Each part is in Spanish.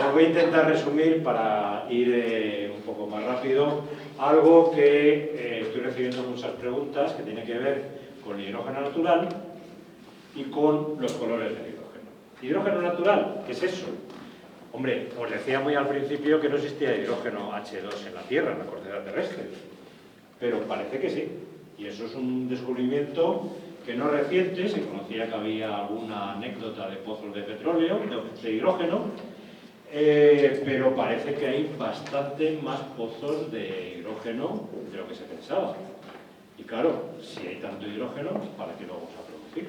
Os voy a intentar resumir para ir un poco más rápido algo que estoy recibiendo muchas preguntas que tiene que ver con el hidrógeno natural y con los colores del hidrógeno. ¿Hidrógeno natural? ¿Qué es eso? Hombre, os decía muy al principio que no existía hidrógeno H2 en la Tierra, en la corteza terrestre, pero parece que sí. Y eso es un descubrimiento que no es reciente, se conocía que había alguna anécdota de pozos de petróleo, de hidrógeno, pero parece que hay bastante más pozos de hidrógeno de lo que se pensaba. Y claro, si hay tanto hidrógeno, ¿para qué lo vamos a producir?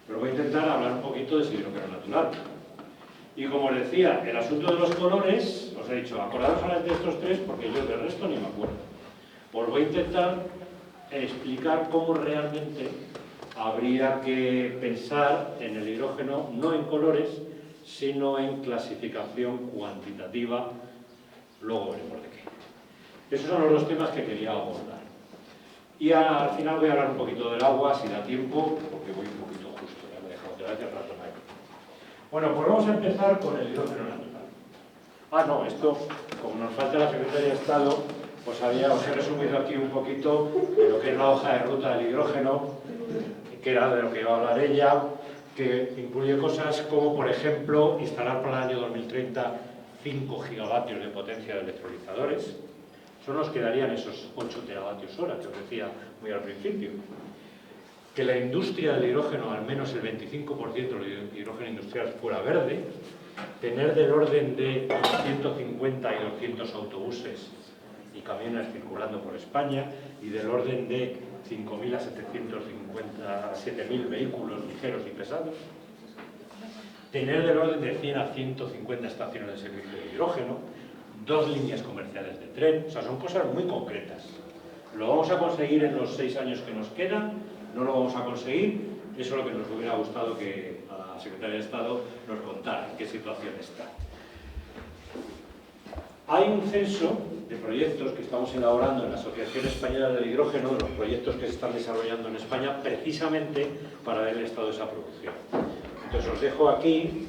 Pero voy a intentar hablar un poquito de ese hidrógeno natural. Y como os decía, el asunto de los colores, os he dicho, acordaros ahora de estos tres porque yo del resto ni me acuerdo. Os voy a intentar explicar cómo realmente habría que pensar en el hidrógeno, no en colores, sino en clasificación cuantitativa, luego veremos de qué. Esos son los dos temas que quería abordar. Y al final voy a hablar un poquito del agua, si da tiempo, porque voy un poquito justo, ya me he dejado de hace rato ahí. Bueno, pues vamos a empezar con el hidrógeno natural. Esto, como nos falta la Secretaría de Estado, os he resumido aquí un poquito de lo que es la hoja de ruta del hidrógeno, que era de lo que iba a hablar ella, que incluye cosas como, por ejemplo, instalar para el año 2030 5 gigavatios de potencia de electrolizadores. Solo nos quedarían esos 8 teravatios hora que os decía muy al principio. Que la industria del hidrógeno, al menos el 25% del hidrógeno industrial fuera verde, tener del orden de 150 y 200 autobuses y camiones circulando por España y del orden de 5.000 a 7.000 vehículos ligeros y pesados, tener del orden de 100 a 150 estaciones de servicio de hidrógeno, 2 líneas comerciales de tren, o sea, son cosas muy concretas. ¿Lo vamos a conseguir en los 6 años que nos quedan? ¿No lo vamos a conseguir? Eso es lo que nos hubiera gustado que a la Secretaría de Estado nos contara en qué situación está. Hay un censo de proyectos que estamos elaborando en la Asociación Española del Hidrógeno, de los proyectos que se están desarrollando en España, precisamente para ver el estado de esa producción. Entonces os dejo aquí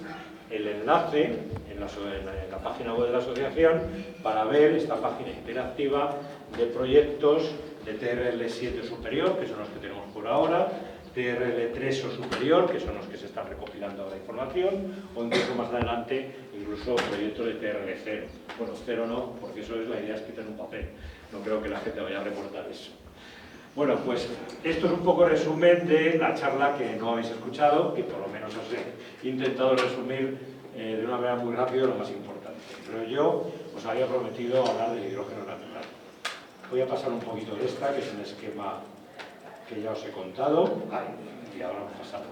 el enlace en la página web de la asociación para ver esta página interactiva de proyectos de TRL7 superior, que son los que tenemos por ahora, TRL3 o superior, que son los que se están recopilando ahora información, o incluso más adelante, incluso proyectos de TRL0. Bueno, 0 no, porque eso es la idea escrita en un papel. No creo que la gente vaya a reportar eso. Bueno, pues esto es un poco resumen de la charla que no habéis escuchado, que por lo menos os he intentado resumir de una manera muy rápida lo más importante. Pero yo os había prometido hablar del hidrógeno natural. Voy a pasar un poquito de esta, que es un esquema que ya os he contado. Y ahora hemos pasado.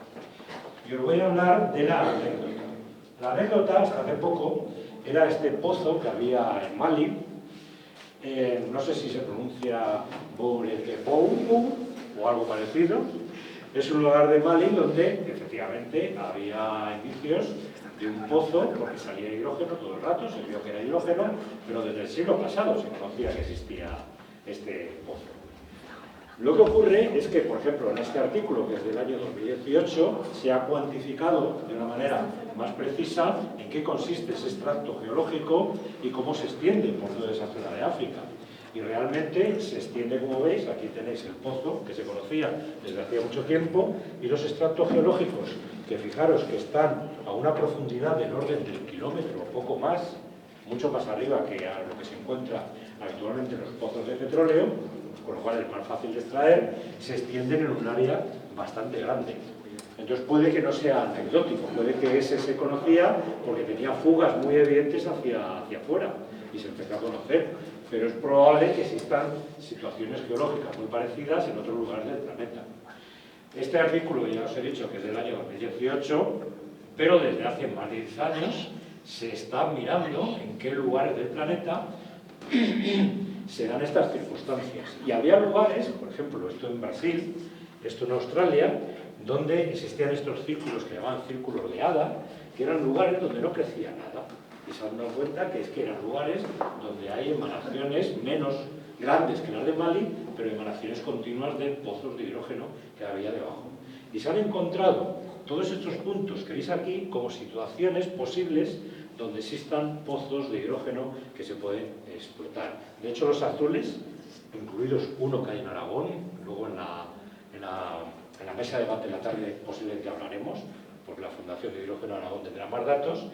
Y os voy a hablar de la anécdota. La anécdota, hasta hace poco, era este pozo que había en Mali. No sé si se pronuncia Bourekebou o algo parecido. Es un lugar de Mali donde efectivamente había indicios de un pozo, porque salía hidrógeno todo el rato, se vio que era hidrógeno, pero desde el siglo pasado se conocía que existía este pozo. Lo que ocurre es que, por ejemplo, en este artículo, que es del año 2018, se ha cuantificado de una manera más precisa en qué consiste ese extracto geológico y cómo se extiende por toda esa zona de África. Y realmente se extiende, como veis, aquí tenéis el pozo, que se conocía desde hacía mucho tiempo, y los extractos geológicos, que fijaros que están a una profundidad del orden del kilómetro o poco más, mucho más arriba que a lo que se encuentra actualmente en los pozos de petróleo, con lo cual es más fácil de extraer, se extienden en un área bastante grande. Entonces puede que no sea anecdótico, puede que ese se conocía porque tenía fugas muy evidentes hacia afuera y se empezó a conocer, pero es probable que existan situaciones geológicas muy parecidas en otros lugares del planeta. Este artículo, ya os he dicho que es del año 2018, pero desde hace más de 10 años se está mirando en qué lugares del planeta se dan estas circunstancias. Y había lugares, por ejemplo, esto en Brasil, esto en Australia, donde existían estos círculos que llamaban círculos de hada, que eran lugares donde no crecía nada. Y se han dado cuenta que es que eran lugares donde hay emanaciones menos grandes que las de Mali, pero emanaciones continuas de pozos de hidrógeno que había debajo. Y se han encontrado todos estos puntos que veis aquí como situaciones posibles donde existan pozos de hidrógeno que se pueden explotar. De hecho, los azules, incluidos uno que hay en Aragón, luego en la mesa de debate de la tarde posiblemente hablaremos, porque la Fundación de Hidrógeno Aragón tendrá más datos,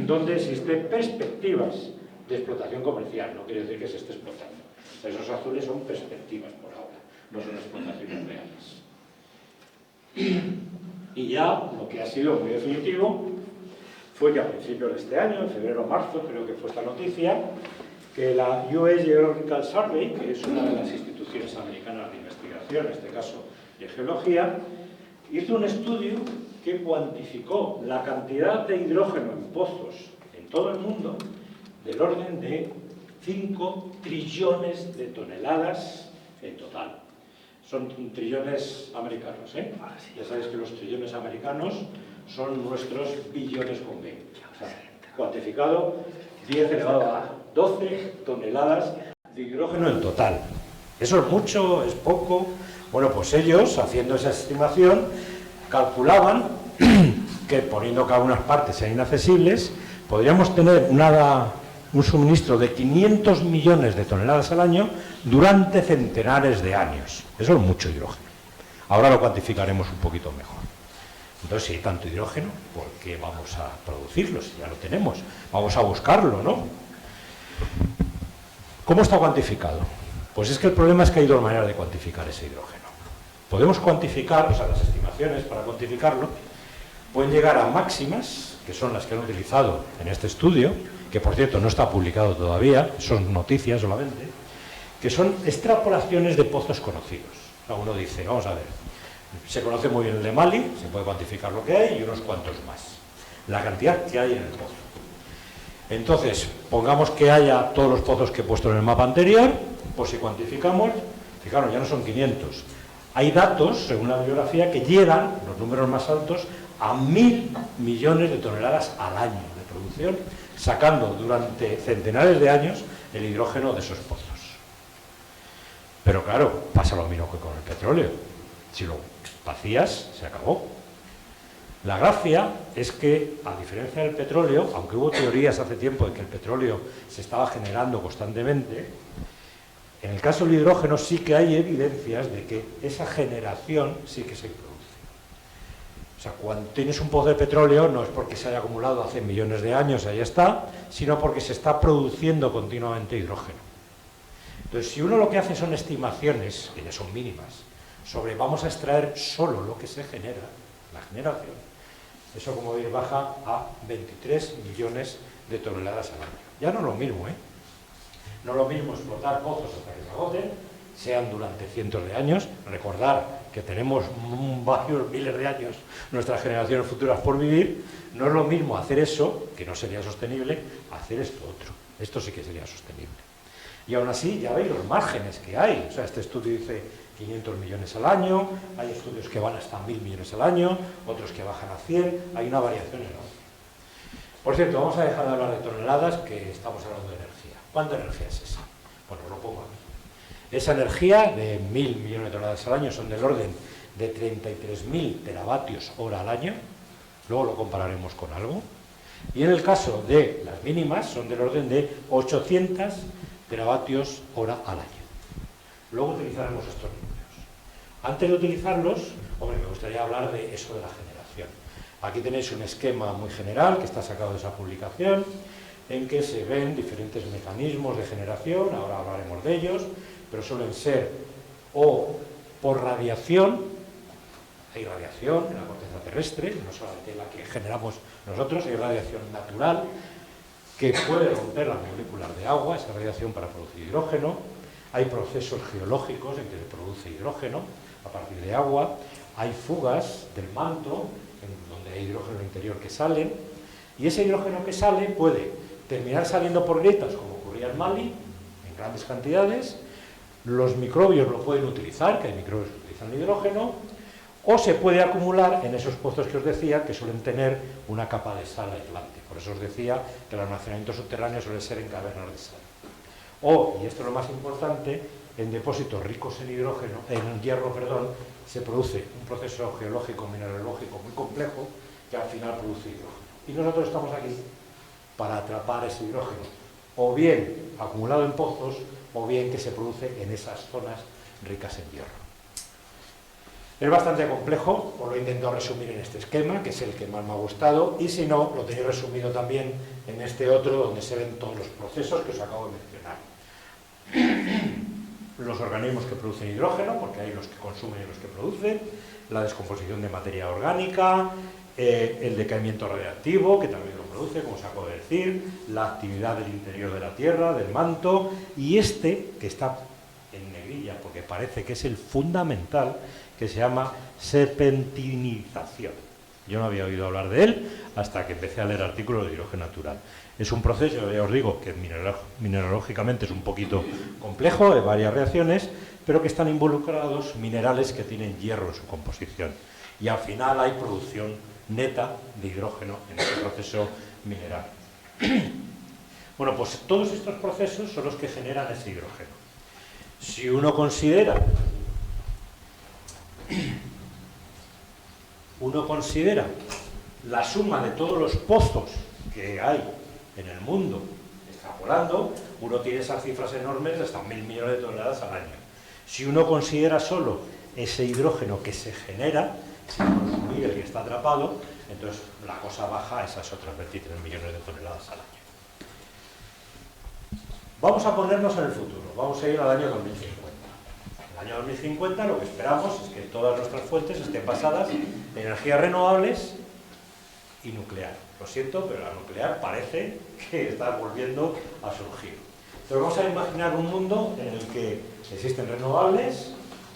donde existen perspectivas de explotación comercial, no quiere decir que se esté explotando. Esos azules son perspectivas por ahora, no son explotaciones reales. Y ya lo que ha sido muy definitivo fue que a principios de este año, en febrero o marzo, creo que fue esta noticia, que la US Geological Survey, que es una de las instituciones americanas de investigación, en este caso de geología, hizo un estudio que cuantificó la cantidad de hidrógeno en pozos en todo el mundo del orden de 5 trillones de toneladas en total. Son trillones americanos, ¿eh? Ya sabéis que los trillones americanos son nuestros billones con B. O sea, cuantificado 10 elevado a 12 toneladas de hidrógeno en total. ¿Eso es mucho? ¿Es poco? Bueno, pues ellos, haciendo esa estimación, calculaban que, poniendo que algunas partes sean inaccesibles, podríamos tener un suministro de 500 millones de toneladas al año durante centenares de años. Eso es mucho hidrógeno. Ahora lo cuantificaremos un poquito mejor. Entonces, si hay tanto hidrógeno, ¿por qué vamos a producirlo? Si ya lo tenemos, vamos a buscarlo, ¿no? ¿Cómo está cuantificado? Pues es que el problema es que hay dos maneras de cuantificar ese hidrógeno. Podemos cuantificar, o sea, las estimaciones para cuantificarlo pueden llegar a máximas, que son las que han utilizado en este estudio, que por cierto no está publicado todavía, son noticias solamente, que son extrapolaciones de pozos conocidos. O sea, uno dice, vamos a ver, se conoce muy bien el de Mali, se puede cuantificar lo que hay y unos cuantos más. La cantidad que hay en el pozo. Entonces, pongamos que haya todos los pozos que he puesto en el mapa anterior, pues si cuantificamos, fijaros, ya no son 500. Hay datos, según la bibliografía, que llegan, los números más altos, a 1.000 millones de toneladas al año de producción, sacando durante centenares de años el hidrógeno de esos pozos. Pero claro, pasa lo mismo que con el petróleo. Si lo vacías, se acabó. La gracia es que, a diferencia del petróleo, aunque hubo teorías hace tiempo de que el petróleo se estaba generando constantemente, en el caso del hidrógeno sí que hay evidencias de que esa generación sí que se produce. O sea, cuando tienes un pozo de petróleo no es porque se haya acumulado hace millones de años, ahí está, sino porque se está produciendo continuamente hidrógeno. Entonces, si uno lo que hace son estimaciones, que ya son mínimas, sobre vamos a extraer solo lo que se genera, la generación, eso como veis baja a 23 millones de toneladas al año. Ya no es lo mismo, ¿eh? No es lo mismo explotar pozos hasta que se agoten, sean durante cientos de años. Recordar que tenemos varios miles de años nuestras generaciones futuras por vivir. No es lo mismo hacer eso, que no sería sostenible, hacer esto otro. Esto sí que sería sostenible. Y aún así, ya veis los márgenes que hay. O sea, este estudio dice 500 millones al año, hay estudios que van hasta 1.000 millones al año, otros que bajan a 100, hay una variación enorme. Por cierto, vamos a dejar de hablar de toneladas, que estamos hablando de energía. ¿Cuánta energía es esa? Bueno, os lo pongo aquí. Esa energía de 1.000 millones de toneladas al año son del orden de 33.000 teravatios hora al año, luego lo compararemos con algo, y en el caso de las mínimas son del orden de 800 teravatios hora al año. Luego utilizaremos estos números. Antes de utilizarlos, hombre, me gustaría hablar de eso de la generación. Aquí tenéis un esquema muy general que está sacado de esa publicación, en que se ven diferentes mecanismos de generación, ahora hablaremos de ellos, pero suelen ser o por radiación, hay radiación en la corteza terrestre, no solamente la que generamos nosotros, hay radiación natural, que puede romper las moléculas de agua, esa radiación para producir hidrógeno. Hay procesos geológicos en que se produce hidrógeno a partir de agua. Hay fugas del manto, donde hay hidrógeno interior que salen. Y ese hidrógeno que sale puede terminar saliendo por grietas, como ocurría en Mali, en grandes cantidades. Los microbios lo pueden utilizar, que hay microbios que utilizan hidrógeno. O se puede acumular en esos pozos que os decía, que suelen tener una capa de sal aislante. Por eso os decía que el almacenamiento subterráneo suele ser en cavernas de sal. O, y esto es lo más importante, en depósitos ricos en hidrógeno, en hierro, perdón, se produce un proceso geológico, mineralógico muy complejo que al final produce hidrógeno. Y nosotros estamos aquí para atrapar ese hidrógeno, o bien acumulado en pozos, o bien que se produce en esas zonas ricas en hierro. Es bastante complejo, os lo he intentado resumir en este esquema, que es el que más me ha gustado, y si no, lo tenéis resumido también en este otro, donde se ven todos los procesos que os acabo de mencionar. Los organismos que producen hidrógeno, porque hay los que consumen y los que producen, la descomposición de materia orgánica, el decaimiento radiactivo, que también lo produce, como os acabo de decir, la actividad del interior de la Tierra, del manto, y este, que está en negrilla, porque parece que es el fundamental, que se llama serpentinización. Yo no había oído hablar de él hasta que empecé a leer artículos de hidrógeno natural. Es un proceso, ya os digo, que mineralógicamente es un poquito complejo, de varias reacciones, pero que están involucrados minerales que tienen hierro en su composición. Y al final hay producción neta de hidrógeno en ese proceso mineral. Bueno, pues todos estos procesos son los que generan ese hidrógeno. Si uno considera la suma de todos los pozos que hay en el mundo, extrapolando, uno tiene esas cifras enormes de hasta 1.000 millones de toneladas al año. Si uno considera solo ese hidrógeno que se genera, sin consumir el que está atrapado, entonces la cosa baja a esas otras 23 millones de toneladas al año. Vamos a ponernos en el futuro, vamos a ir al año 2050. En el año 2050 lo que esperamos es que todas nuestras fuentes estén basadas en energías renovables y nuclear. Lo siento, pero la nuclear parece que está volviendo a surgir. Entonces vamos a imaginar un mundo en el que existen renovables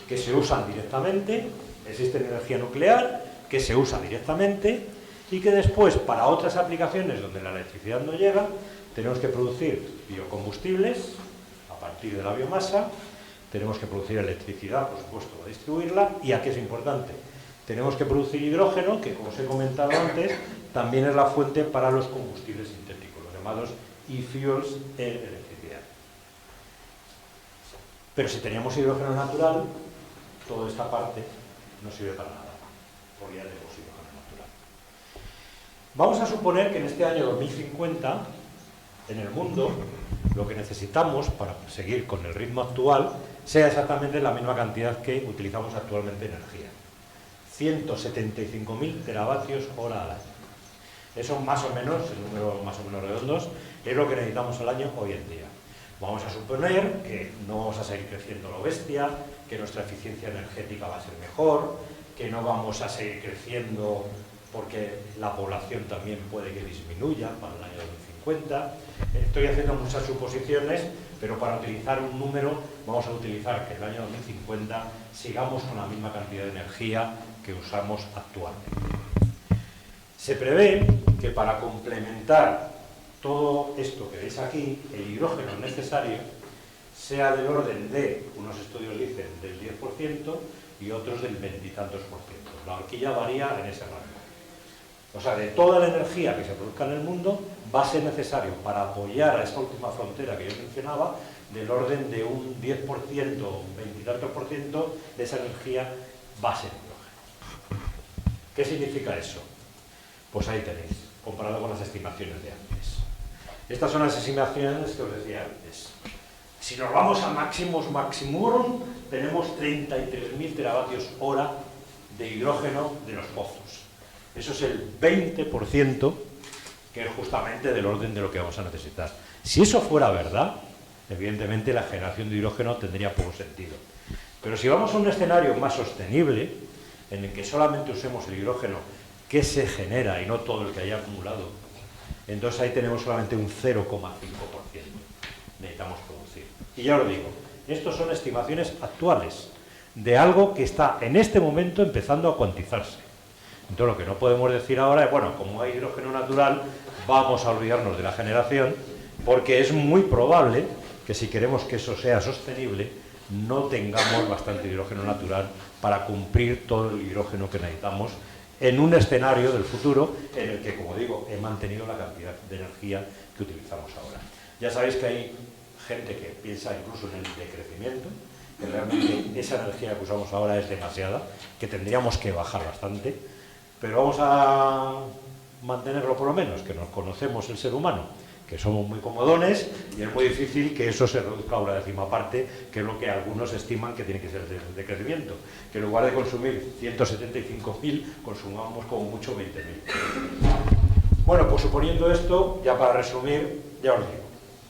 que se usan directamente, existe energía nuclear que se usa directamente y que después, para otras aplicaciones donde la electricidad no llega, tenemos que producir biocombustibles a partir de la biomasa, tenemos que producir electricidad, por supuesto, para distribuirla, y aquí es importante, tenemos que producir hidrógeno, que como os he comentado antes, también es la fuente para los combustibles sintéticos, los llamados e-fuels en electricidad. Pero si teníamos hidrógeno natural, toda esta parte no sirve para nada, porque ya tenemos hidrógeno natural. Vamos a suponer que en este año 2050, en el mundo, lo que necesitamos para seguir con el ritmo actual sea exactamente la misma cantidad que utilizamos actualmente de energía. 175.000 teravatios hora al año. Eso más o menos, en números más o menos redondos, es lo que necesitamos al año hoy en día. Vamos a suponer que no vamos a seguir creciendo lo bestia, que nuestra eficiencia energética va a ser mejor, que no vamos a seguir creciendo porque la población también puede que disminuya para el año 2050. Estoy haciendo muchas suposiciones, pero para utilizar un número vamos a utilizar que en el año 2050 sigamos con la misma cantidad de energía que usamos actualmente. Se prevé que para complementar todo esto que veis aquí, el hidrógeno necesario sea del orden de, unos estudios dicen del 10% y otros del 20 y tantos por ciento. La horquilla varía en ese rango. O sea, de toda la energía que se produzca en el mundo, va a ser necesario para apoyar a esta última frontera que yo mencionaba, del orden de un 10%, un 20 y tantos por ciento de esa energía va a ser hidrógeno. ¿Qué significa eso? Pues ahí tenéis, comparado con las estimaciones de antes. Estas son las estimaciones que os decía antes. Si nos vamos a máximos maximorum, tenemos 33.000 teravatios hora de hidrógeno de los pozos. Eso es el 20%, que es justamente del orden de lo que vamos a necesitar. Si eso fuera verdad, evidentemente la generación de hidrógeno tendría poco sentido. Pero si vamos a un escenario más sostenible, en el que solamente usemos el hidrógeno que se genera y no todo el que haya acumulado, entonces ahí tenemos solamente un 0,5% necesitamos producir. Y ya os digo, estos son estimaciones actuales de algo que está en este momento empezando a cuantizarse. Entonces lo que no podemos decir ahora es, bueno, como hay hidrógeno natural, vamos a olvidarnos de la generación, porque es muy probable que si queremos que eso sea sostenible, no tengamos bastante hidrógeno natural para cumplir todo el hidrógeno que necesitamos en un escenario del futuro en el que, como digo, he mantenido la cantidad de energía que utilizamos ahora. Ya sabéis que hay gente que piensa incluso en el decrecimiento, que realmente esa energía que usamos ahora es demasiada, que tendríamos que bajar bastante, pero vamos a mantenerlo por lo menos, que nos conocemos el ser humano, que somos muy comodones y es muy difícil que eso se reduzca a una décima parte, que es lo que algunos estiman que tiene que ser de crecimiento, que en lugar de consumir 175.000, consumamos como mucho 20.000. Bueno, pues suponiendo esto, ya para resumir, ya os digo,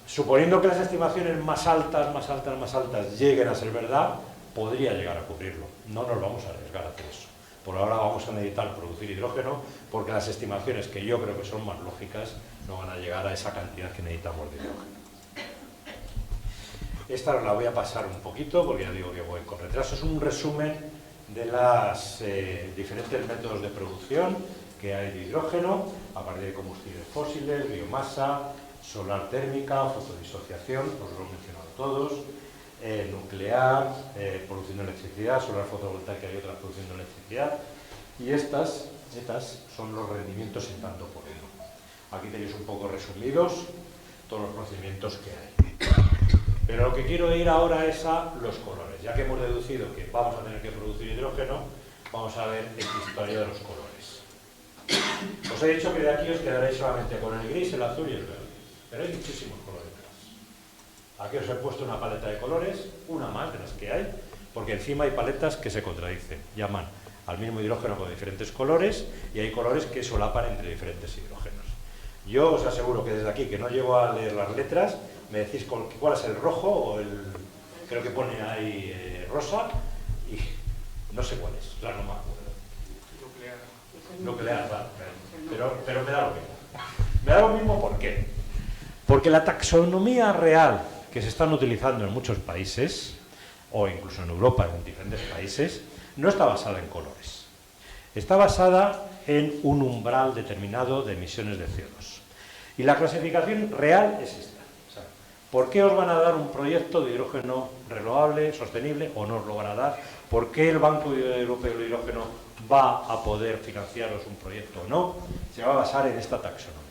suponiendo que las estimaciones más altas lleguen a ser verdad, podría llegar a cubrirlo. No nos vamos a arriesgar a hacer eso. Por ahora vamos a necesitar producir hidrógeno porque las estimaciones que yo creo que son más lógicas no van a llegar a esa cantidad que necesitamos de hidrógeno. Esta os la voy a pasar un poquito porque ya digo que voy con retraso. Es un resumen de los diferentes métodos de producción que hay de hidrógeno a partir de combustibles fósiles, biomasa, solar térmica, fotodisociación, os lo he mencionado todos, nuclear, produciendo electricidad, solar fotovoltaica y otras produciendo electricidad. Y estas son los rendimientos en tanto por uno. Aquí tenéis un poco resumidos todos los procedimientos que hay. Pero lo que quiero ir ahora es a los colores. Ya que hemos deducido que vamos a tener que producir hidrógeno, vamos a ver la historia de los colores. Os he dicho que de aquí os quedaréis solamente con el gris, el azul y el verde. Pero hay muchísimos colores más. Aquí os he puesto una paleta de colores, una más de las que hay, porque encima hay paletas que se contradicen. Llaman al mismo hidrógeno con diferentes colores y hay colores que solapan entre diferentes hidrógenos. Yo os aseguro que desde aquí, que no llego a leer las letras, me decís cuál es el rojo o el, creo que pone ahí rosa, y no sé cuál es, claro, no me acuerdo. Nuclear, vale, pero me da lo mismo. Me da lo mismo, ¿por qué? Porque la taxonomía real que se están utilizando en muchos países, o incluso en Europa, en diferentes países, no está basada en colores. Está basada en un umbral determinado de emisiones de CO2. Y la clasificación real es esta. O sea, ¿por qué os van a dar un proyecto de hidrógeno renovable, sostenible, o no os lo van a dar? ¿Por qué el Banco Europeo del Hidrógeno va a poder financiaros un proyecto o no? Se va a basar en esta taxonomía.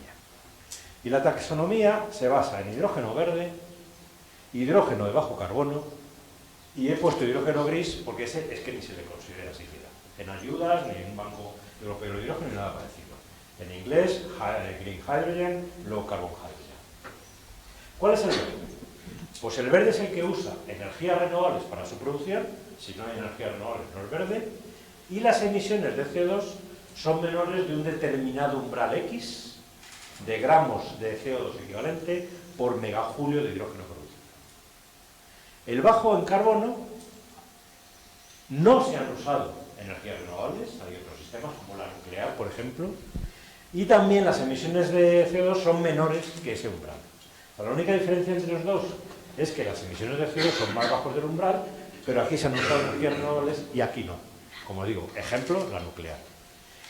Y la taxonomía se basa en hidrógeno verde, hidrógeno de bajo carbono, y he puesto hidrógeno gris porque ese es que ni se le considera siquiera en ayudas, ni en un Banco Europeo del Hidrógeno, ni nada parecido. En inglés, Green Hydrogen, Low Carbon Hydrogen. ¿Cuál es el verde? Pues el verde es el que usa energías renovables para su producción. Si no hay energías renovables no es verde, y las emisiones de CO2 son menores de un determinado umbral X de gramos de CO2 equivalente por megajulio de hidrógeno producido. El bajo en carbono no se han usado energías renovables, hay otros sistemas como la nuclear, por ejemplo, y también las emisiones de CO2 son menores que ese umbral. La única diferencia entre los dos es que las emisiones de CO2 son más bajos del umbral, pero aquí se han usado energías renovables y aquí no. Como digo, ejemplo, la nuclear.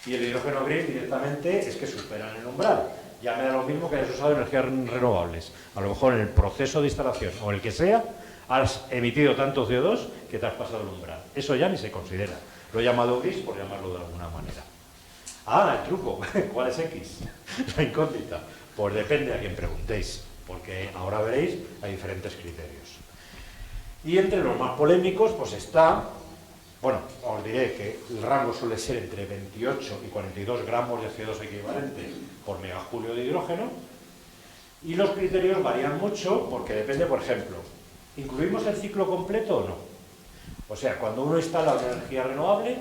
Y el hidrógeno gris directamente es que superan el umbral. Ya me da lo mismo que hayas usado energías renovables. A lo mejor en el proceso de instalación o el que sea, has emitido tanto CO2 que te has pasado el umbral. Eso ya ni se considera. Lo he llamado gris por llamarlo de alguna manera. Ah, el truco. ¿Cuál es X? La incógnita. Pues depende a quien preguntéis, porque ahora veréis, hay diferentes criterios. Y entre los más polémicos, pues está, bueno, os diré que el rango suele ser entre 28 y 42 gramos de CO2 equivalente por megajulio de hidrógeno, y los criterios varían mucho porque depende, por ejemplo, ¿incluimos el ciclo completo o no? O sea, cuando uno instala una energía renovable,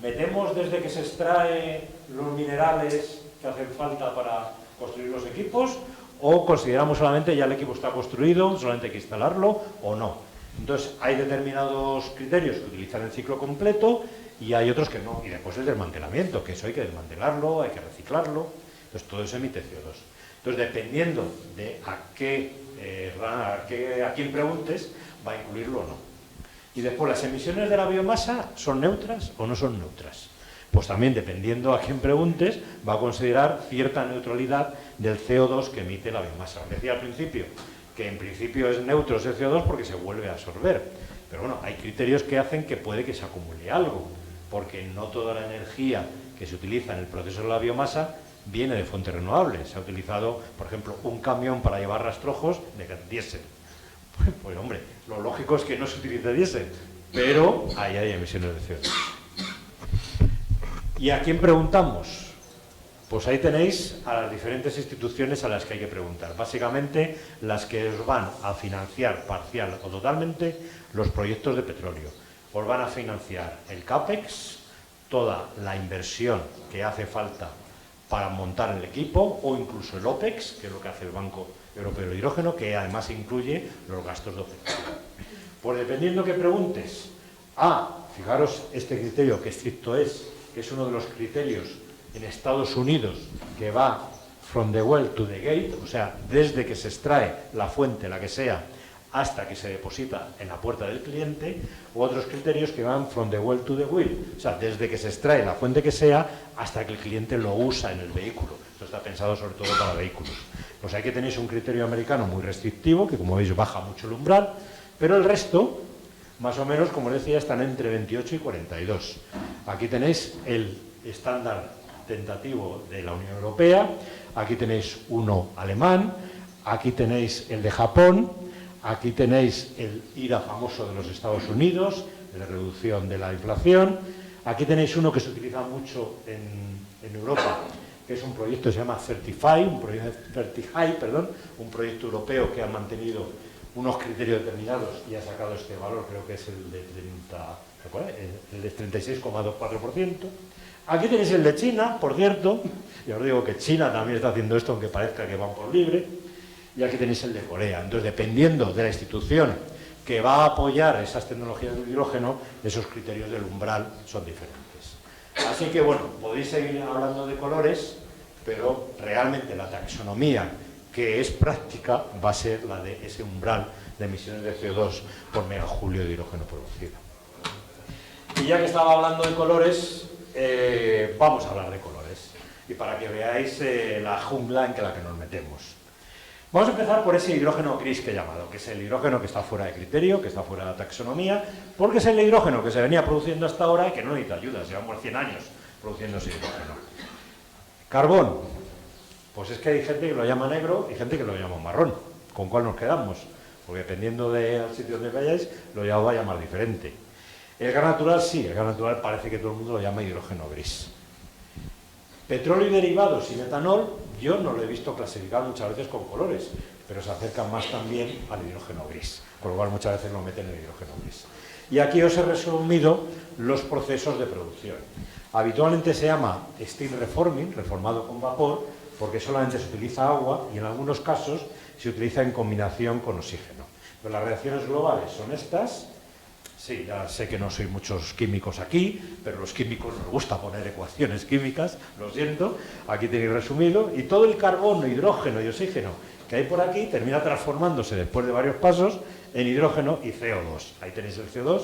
metemos desde que se extrae los minerales que hacen falta para construir los equipos, o consideramos solamente ya el equipo está construido, solamente hay que instalarlo o no. Entonces, hay determinados criterios que utilizan el ciclo completo y hay otros que no. Y después el desmantelamiento, que eso hay que desmantelarlo, hay que reciclarlo. Entonces, todo eso emite CO2. Entonces, dependiendo de a quién preguntes, va a incluirlo o no. Y después, ¿las emisiones de la biomasa son neutras o no son neutras? Pues también, dependiendo a quién preguntes, va a considerar cierta neutralidad del CO2 que emite la biomasa. Os decía al principio que en principio es neutro ese CO2 porque se vuelve a absorber. Pero bueno, hay criterios que hacen que puede que se acumule algo, porque no toda la energía que se utiliza en el proceso de la biomasa viene de fuentes renovables. Se ha utilizado, por ejemplo, un camión para llevar rastrojos de diésel. Pues hombre, lo lógico es que no se utilice diésel, pero ahí hay emisiones de CO2. ¿Y a quién preguntamos? Pues ahí tenéis a las diferentes instituciones a las que hay que preguntar. Básicamente, las que os van a financiar parcial o totalmente los proyectos de petróleo. Os van a financiar el CAPEX, toda la inversión que hace falta para montar el equipo, o incluso el OPEX, que es lo que hace el Banco Europeo de Hidrógeno, que además incluye los gastos de operación. Pues dependiendo que preguntes, fijaros este criterio que estricto es, que es uno de los criterios en Estados Unidos, que va from the well to the gate, o sea, desde que se extrae la fuente, la que sea, hasta que se deposita en la puerta del cliente, u otros criterios que van from the well to the wheel, o sea, desde que se extrae la fuente que sea hasta que el cliente lo usa en el vehículo. Esto está pensado sobre todo para vehículos. Pues aquí tenéis un criterio americano muy restrictivo, que como veis baja mucho el umbral, pero el resto, más o menos, como decía, están entre 28 y 42. Aquí tenéis el estándar tentativo de la Unión Europea, aquí tenéis uno alemán, aquí tenéis el de Japón, aquí tenéis el IRA famoso de los Estados Unidos, de reducción de la inflación, aquí tenéis uno que se utiliza mucho en Europa, que es un proyecto que se llama Certify, un proyecto europeo que ha mantenido unos criterios determinados y ha sacado este valor, creo que es el de 36,24%. Aquí tenéis el de China, por cierto, y os digo que China también está haciendo esto, aunque parezca que van por libre, y aquí tenéis el de Corea. Entonces, dependiendo de la institución que va a apoyar esas tecnologías de hidrógeno, esos criterios del umbral son diferentes. Así que, bueno, podéis seguir hablando de colores, pero realmente la taxonomía que es práctica va a ser la de ese umbral de emisiones de CO2 por megajulio de hidrógeno producido. Y ya que estaba hablando de colores, vamos a hablar de colores, y para que veáis la jungla en la que nos metemos. Vamos a empezar por ese hidrógeno gris que he llamado, que es el hidrógeno que está fuera de criterio, que está fuera de la taxonomía, porque es el hidrógeno que se venía produciendo hasta ahora y que no necesita ayuda, llevamos 100 años produciendo ese hidrógeno. Carbón, pues es que hay gente que lo llama negro y gente que lo llama marrón. ¿Con cuál nos quedamos? Porque dependiendo del sitio donde vayáis, lo va a llamar diferente. El gas natural sí, el gas natural parece que todo el mundo lo llama hidrógeno gris. Petróleo y derivados y metanol, yo no lo he visto clasificado muchas veces con colores, pero se acercan más también al hidrógeno gris, con lo cual muchas veces lo meten en el hidrógeno gris. Y aquí os he resumido los procesos de producción. Habitualmente se llama steam reforming, reformado con vapor, porque solamente se utiliza agua y en algunos casos se utiliza en combinación con oxígeno. Pero las reacciones globales son estas. Sí, ya sé que no soy muchos químicos aquí, pero los químicos nos gusta poner ecuaciones químicas, lo siento, aquí tenéis resumido, y todo el carbono, hidrógeno y oxígeno que hay por aquí termina transformándose después de varios pasos en hidrógeno y CO2. Ahí tenéis el CO2,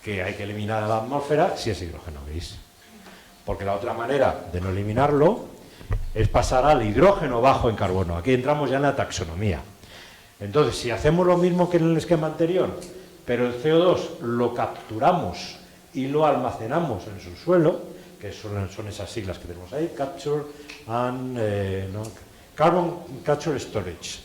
que hay que eliminar a la atmósfera si es hidrógeno gris. Porque la otra manera de no eliminarlo es pasar al hidrógeno bajo en carbono. Aquí entramos ya en la taxonomía. Entonces, si hacemos lo mismo que en el esquema anterior, pero el CO2 lo capturamos y lo almacenamos en su suelo, que son esas siglas que tenemos ahí, Carbon Capture Storage.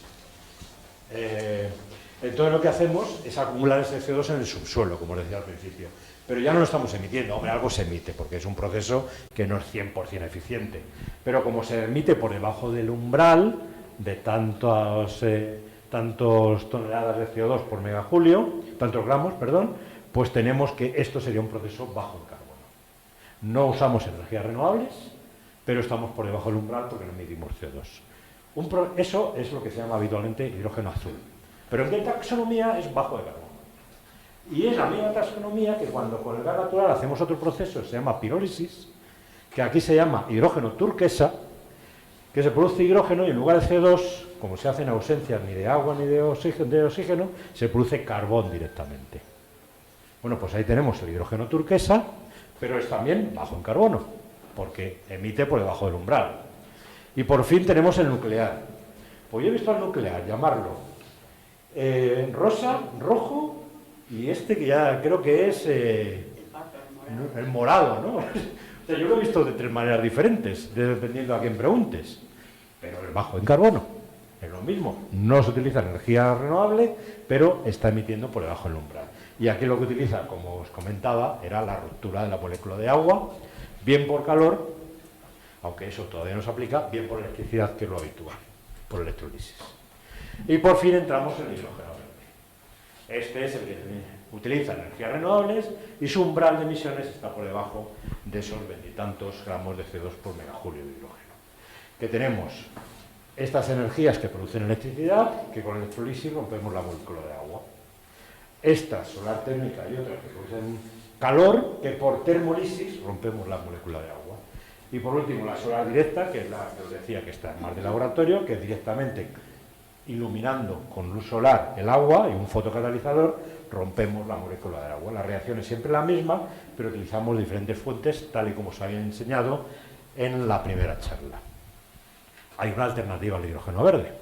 Entonces lo que hacemos es acumular ese CO2 en el subsuelo, como os decía al principio. Pero ya no lo estamos emitiendo, hombre, algo se emite, porque es un proceso que no es 100% eficiente. Pero como se emite por debajo del umbral de tantas toneladas de CO2 por megajulio, tantos gramos, perdón, pues tenemos que esto sería un proceso bajo en carbono. No usamos energías renovables, pero estamos por debajo del umbral porque no emitimos CO2. Eso es lo que se llama habitualmente hidrógeno azul. Pero en qué taxonomía es bajo de carbono. Y es la misma taxonomía que cuando con el gas natural hacemos otro proceso, se llama pirólisis, que aquí se llama hidrógeno turquesa, que se produce hidrógeno y en lugar de CO2, como se hace en ausencia ni de agua ni de oxígeno, se produce carbón directamente. Bueno, pues ahí tenemos el hidrógeno turquesa, pero es también bajo en carbono, porque emite por debajo del umbral. Y por fin tenemos el nuclear. Pues yo he visto al nuclear llamarlo rosa, rojo y este que ya creo que es el morado, ¿no? O sea, yo lo he visto de tres maneras diferentes, dependiendo a quién preguntes. Pero es bajo en carbono, es lo mismo. No se utiliza energía renovable, pero está emitiendo por debajo del umbral. Y aquí lo que utiliza, como os comentaba, era la ruptura de la molécula de agua, bien por calor, aunque eso todavía no se aplica, bien por electricidad, que es lo habitual, por electrólisis. Y por fin entramos en el hidrógeno verde. Este es el que utiliza energías renovables y su umbral de emisiones está por debajo de esos 20 y tantos gramos de CO2 por megajulio de hidrógeno. Que tenemos estas energías que producen electricidad, que con electrolisis rompemos la molécula de agua. Esta solar térmica y otras que producen calor, que por termolisis rompemos la molécula de agua. Y por último, la solar directa, que es la que os decía que está más de laboratorio, que directamente iluminando con luz solar el agua y un fotocatalizador, rompemos la molécula del agua. La reacción es siempre la misma, pero utilizamos diferentes fuentes, tal y como os había enseñado en la primera charla. Hay una alternativa al hidrógeno verde.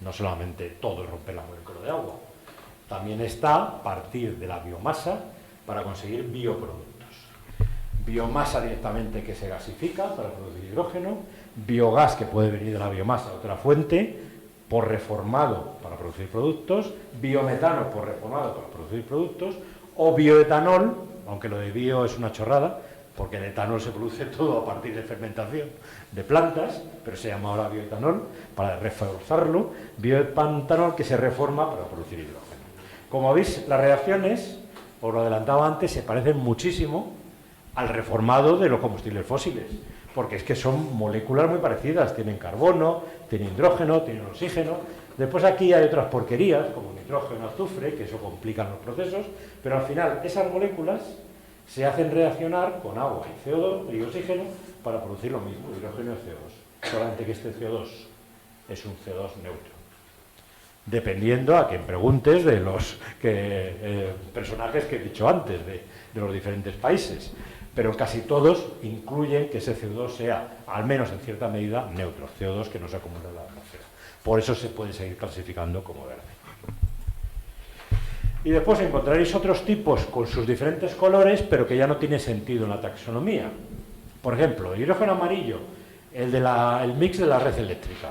No solamente todo es romper la molécula de agua. También está partir de la biomasa para conseguir bioproductos. Biomasa directamente que se gasifica para producir hidrógeno, biogás que puede venir de la biomasa, otra fuente, por reformado para producir productos, biometano por reformado para producir productos, o bioetanol, aunque lo de bio es una chorrada, porque el etanol se produce todo a partir de fermentación de plantas, pero se llama ahora bioetanol, para reforzarlo, bioetanol que se reforma para producir hidrógeno. Como veis, las reacciones, os lo adelantaba antes, se parecen muchísimo al reformado de los combustibles fósiles, porque es que son moléculas muy parecidas, tienen carbono, tienen hidrógeno, tienen oxígeno. Después aquí hay otras porquerías, como nitrógeno, azufre, que eso complican los procesos, pero al final esas moléculas se hacen reaccionar con agua y CO2 y oxígeno para producir lo mismo, hidrógeno y CO2. Solamente que este CO2 es un CO2 neutro. Dependiendo a quien preguntes de los personajes que he dicho antes, de los diferentes países. Pero casi todos incluyen que ese CO2 sea, al menos en cierta medida, neutro, CO2 que no se acumula en la atmósfera. Por eso se puede seguir clasificando como verde. Y después encontraréis otros tipos con sus diferentes colores, pero que ya no tiene sentido en la taxonomía. Por ejemplo, el hidrógeno amarillo, el mix de la red eléctrica.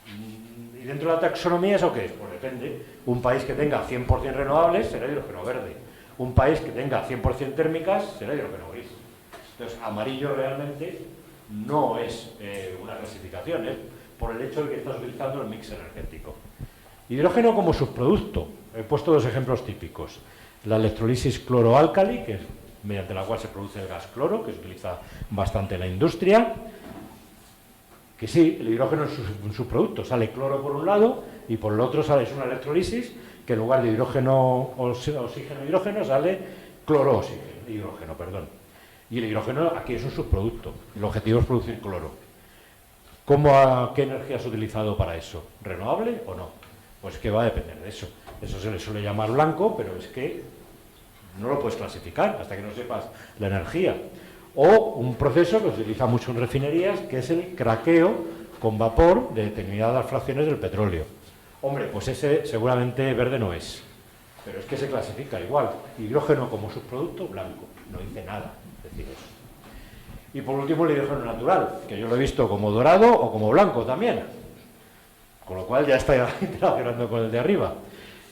¿Y dentro de la taxonomía eso qué es? Pues depende. Un país que tenga 100% renovables será hidrógeno verde. Un país que tenga 100% térmicas será hidrógeno gris. Entonces, amarillo realmente no es una clasificación, es por el hecho de que estás utilizando el mix energético. Hidrógeno como subproducto. He puesto dos ejemplos típicos. La electrolisis cloroálcali, que es mediante la cual se produce el gas cloro, que se utiliza bastante en la industria. Que sí, el hidrógeno es un subproducto. Sale cloro por un lado y por el otro sale una electrolisis que en lugar de oxígeno e hidrógeno sale hidrógeno, perdón. Y el hidrógeno aquí es un subproducto. El objetivo es producir cloro. ¿Qué energía has utilizado para eso? ¿Renovable o no? Pues que va a depender de eso. Eso se le suele llamar blanco, pero es que no lo puedes clasificar hasta que no sepas la energía. O un proceso que se utiliza mucho en refinerías, que es el craqueo con vapor de determinadas fracciones del petróleo. Hombre, pues ese seguramente verde no es, pero es que se clasifica igual. Hidrógeno como subproducto blanco, no dice nada decir eso. Y por último el hidrógeno natural, que yo lo he visto como dorado o como blanco también, con lo cual ya está interaccionando con el de arriba.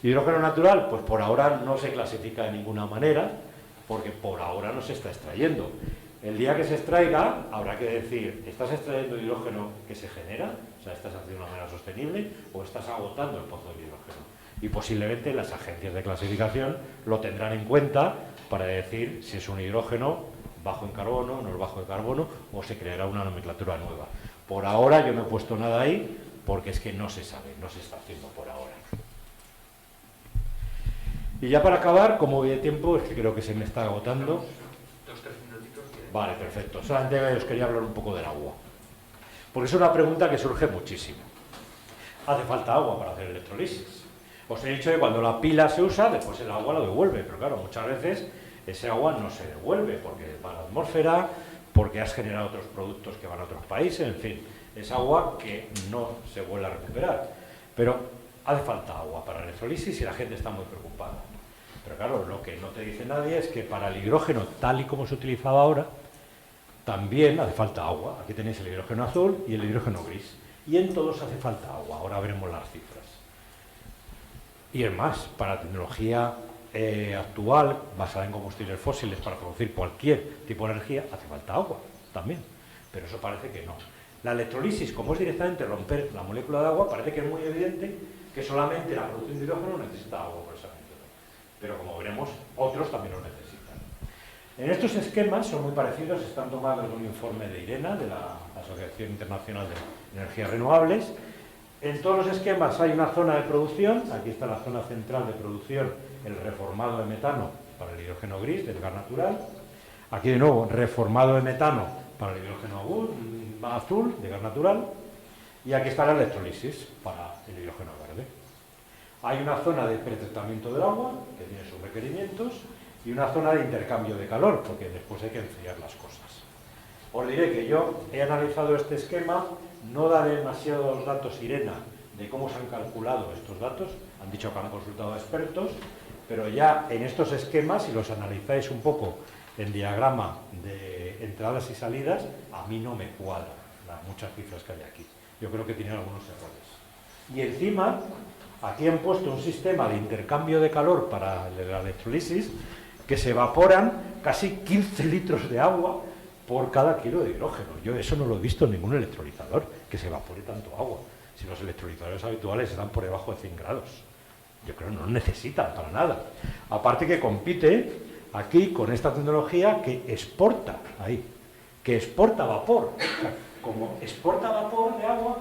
Hidrógeno natural, pues por ahora no se clasifica de ninguna manera, porque por ahora no se está extrayendo. El día que se extraiga, habrá que decir, ¿estás extrayendo hidrógeno que se genera? O sea, ¿estás haciendo de una manera sostenible o estás agotando el pozo de hidrógeno? Y posiblemente las agencias de clasificación lo tendrán en cuenta para decir si es un hidrógeno bajo en carbono, no es bajo en carbono, o se creará una nomenclatura nueva. Por ahora yo no he puesto nada ahí, porque es que no se sabe, no se está haciendo por ahora. Y ya para acabar, como voy de tiempo, es que creo que se me está agotando. Vale, perfecto. Solamente os quería hablar un poco del agua. Porque es una pregunta que surge muchísimo. ¿Hace falta agua para hacer electrolisis? Os he dicho que cuando la pila se usa, después el agua lo devuelve. Pero claro, muchas veces ese agua no se devuelve porque va a la atmósfera, porque has generado otros productos que van a otros países, en fin. Es agua que no se vuelve a recuperar. Pero hace falta agua para la electrolisis y la gente está muy preocupada. Pero claro, lo que no te dice nadie es que para el hidrógeno, tal y como se utilizaba ahora, también hace falta agua. Aquí tenéis el hidrógeno azul y el hidrógeno gris. Y en todos hace falta agua. Ahora veremos las cifras. Y es más, para la tecnología actual, basada en combustibles fósiles, para producir cualquier tipo de energía, hace falta agua también. pero eso parece que no. La electrolisis, como es directamente romper la molécula de agua, parece que es muy evidente que solamente la producción de hidrógeno necesita agua por ese método. Pero como veremos, otros también lo necesitan. En estos esquemas son muy parecidos, están tomados de un informe de IRENA, de la Asociación Internacional de Energías Renovables. En todos los esquemas hay una zona de producción, aquí está la zona central de producción, el reformado de metano para el hidrógeno gris del gas natural. Aquí de nuevo, reformado de metano para el hidrógeno azul de gas natural. Y aquí está la electrolisis para el hidrógeno verde. Hay una zona de pretratamiento del agua, que tiene sus requerimientos, y una zona de intercambio de calor, porque después hay que enfriar las cosas. Os diré que yo he analizado este esquema, no da demasiados datos IRENA de cómo se han calculado estos datos, han dicho que han consultado a expertos, pero ya en estos esquemas, si los analizáis un poco en diagrama de entradas y salidas, a mí no me cuadran las muchas cifras que hay aquí. Yo creo que tienen algunos errores. Y encima, aquí han puesto un sistema de intercambio de calor para la electrolisis, que se evaporan casi 15 litros de agua por cada kilo de hidrógeno. Yo eso no lo he visto en ningún electrolizador, que se evapore tanto agua. Si los electrolizadores habituales están por debajo de 100 grados. Yo creo que no lo necesitan para nada. Aparte que compite aquí con esta tecnología que exporta ahí, que exporta vapor. O sea, como exporta vapor de agua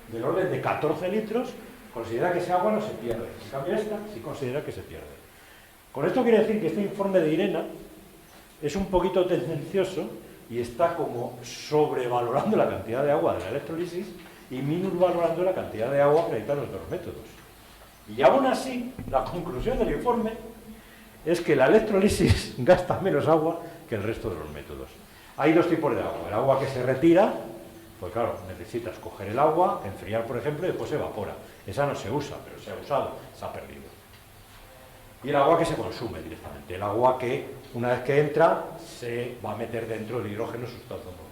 del orden de 14 litros, considera que ese agua no se pierde. En cambio esta sí considera que se pierde. Con esto quiere decir que este informe de IRENA es un poquito tendencioso y está como sobrevalorando la cantidad de agua de la electrolisis y minusvalorando la cantidad de agua que necesitan los dos métodos. Y aún así, la conclusión del informe es que la electrolisis gasta menos agua que el resto de los métodos. Hay dos tipos de agua. El agua que se retira, pues claro, necesitas coger el agua, enfriar, por ejemplo, y después se evapora. Esa no se usa, pero se ha usado, se ha perdido. Y el agua que se consume directamente, el agua que una vez que entra se va a meter dentro del hidrógeno sustituyendo por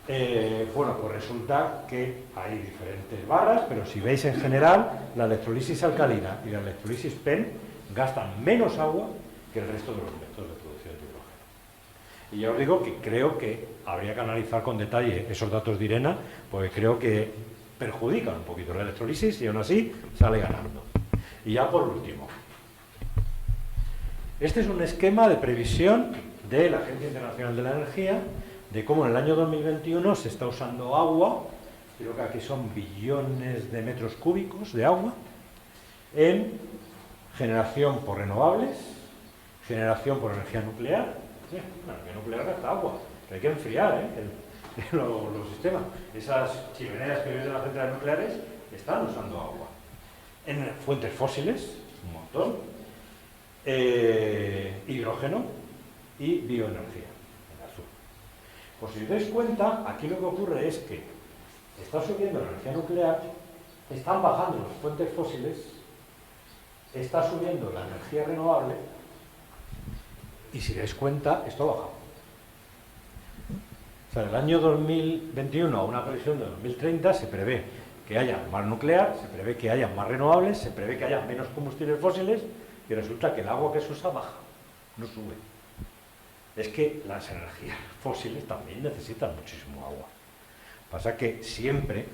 hidrógeno. Bueno, pues resulta que hay diferentes barras, pero si veis en general, la electrolisis alcalina y la electrolisis PEN gastan menos agua que el resto de los métodos de producción de hidrógeno. Y ya os digo que creo que habría que analizar con detalle esos datos de IRENA, porque creo que perjudican un poquito la electrolisis y aún así sale ganando. Y ya por último, este es un esquema de previsión de la Agencia Internacional de la Energía de cómo en el año 2021 se está usando agua, creo que aquí son billones de metros cúbicos de agua, en generación por renovables, generación por energía nuclear. Sí, la energía nuclear gasta agua, pero hay que enfriar los sistemas. Esas chimeneas que veis de las centrales nucleares están usando agua. En fuentes fósiles, un montón. Hidrógeno y bioenergía, en azul. Pues si os dais cuenta, aquí lo que ocurre es que está subiendo la energía nuclear, están bajando las fuentes fósiles, está subiendo la energía renovable, y si dais cuenta, esto baja. O sea, en el año 2021, a una previsión de 2030, se prevé que haya más nuclear, se prevé que haya más renovables, se prevé que haya menos combustibles fósiles, y resulta que el agua que se usa baja, no sube. Es que las energías fósiles también necesitan muchísimo agua. Pasa que siempre,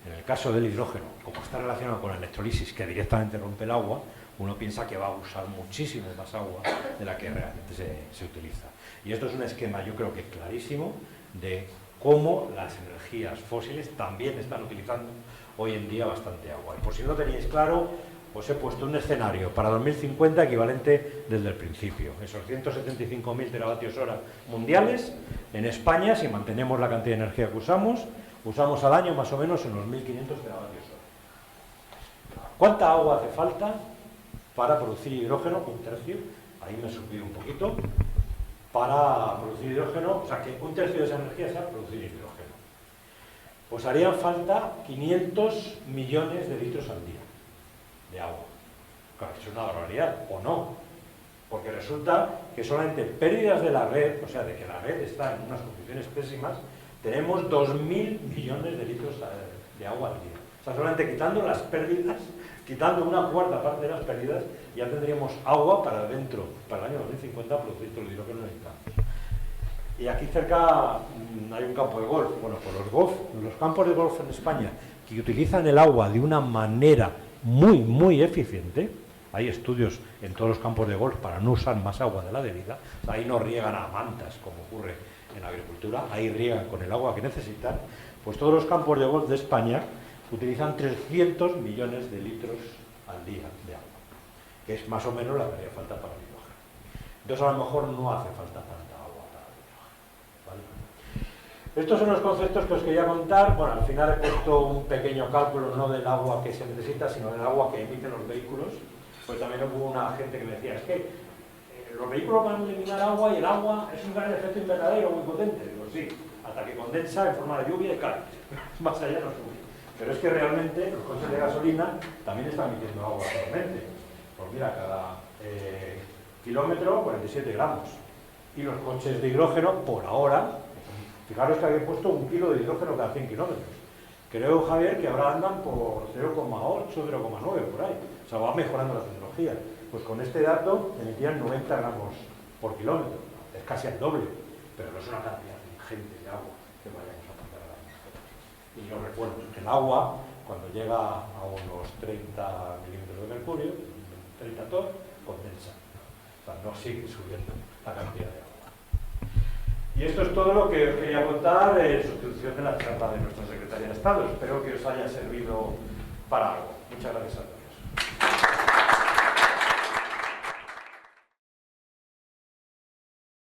en el caso del hidrógeno, como está relacionado con la electrolisis, que directamente rompe el agua, uno piensa que va a usar muchísimo más agua de la que realmente se utiliza. Y esto es un esquema, yo creo que clarísimo, de cómo las energías fósiles también están utilizando hoy en día bastante agua. Y por si no tenéis claro, os he puesto un escenario para 2050 equivalente desde el principio. Esos 175.000 teravatios hora mundiales. En España, si mantenemos la cantidad de energía que usamos al año más o menos unos 1.500 teravatios hora. ¿Cuánta agua hace falta para producir hidrógeno? Un tercio. Ahí me he subido un poquito. Para producir hidrógeno, o sea que un tercio de esa energía sea producir hidrógeno. Pues harían falta 500 millones de litros al día de agua. Claro, es una barbaridad, o no, porque resulta que solamente pérdidas de la red, o sea, de que la red está en unas condiciones pésimas, tenemos 2.000 millones de litros de agua al día. O sea, solamente quitando las pérdidas, quitando una cuarta parte de las pérdidas, ya tendríamos agua para el año 2050 producir todo el hidrógeno que necesitamos. Y aquí cerca hay un campo de golf. Bueno, pues los campos de golf en España que utilizan el agua de una manera muy eficiente, hay estudios en todos los campos de golf para no usar más agua de la debida, o sea, ahí no riegan a mantas como ocurre en la agricultura, ahí riegan con el agua que necesitan, pues todos los campos de golf de España utilizan 300 millones de litros al día de agua, que es más o menos la que haría falta para el hidrógeno. Entonces a lo mejor no hace falta tanta agua para el hidrógeno, ¿vale? Estos son los conceptos que os quería contar. Bueno, al final he puesto un pequeño cálculo no del agua que se necesita, sino del agua que emiten los vehículos. Pues también hubo una gente que me decía, es que los vehículos van a eliminar agua y el agua es un gas de efecto invernadero muy potente. Digo, sí, hasta que condensa en forma de lluvia y cae. Más allá no sube. Pero es que realmente los coches de gasolina también están emitiendo agua actualmente. Pues mira, cada kilómetro 47 gramos. Y los coches de hidrógeno, por ahora, fijaros que había puesto 1 kilo de hidrógeno cada 100 kilómetros. Creo, Javier, que ahora andan por 0,8, 0,9 por ahí. O sea, va mejorando la tecnología. Pues con este dato emitían 90 gramos por kilómetro. Es casi el doble, pero no es una cantidad ingente de agua que vayamos a mandar a la atmósfera. Y yo recuerdo que el agua, cuando llega a unos 30 milímetros de mercurio, 30 torr, condensa. O sea, no sigue subiendo la cantidad de agua. Y esto es todo lo que os quería contar en sustitución de la charla de nuestra secretaria de Estado. Espero que os haya servido para algo. Muchas gracias a todos.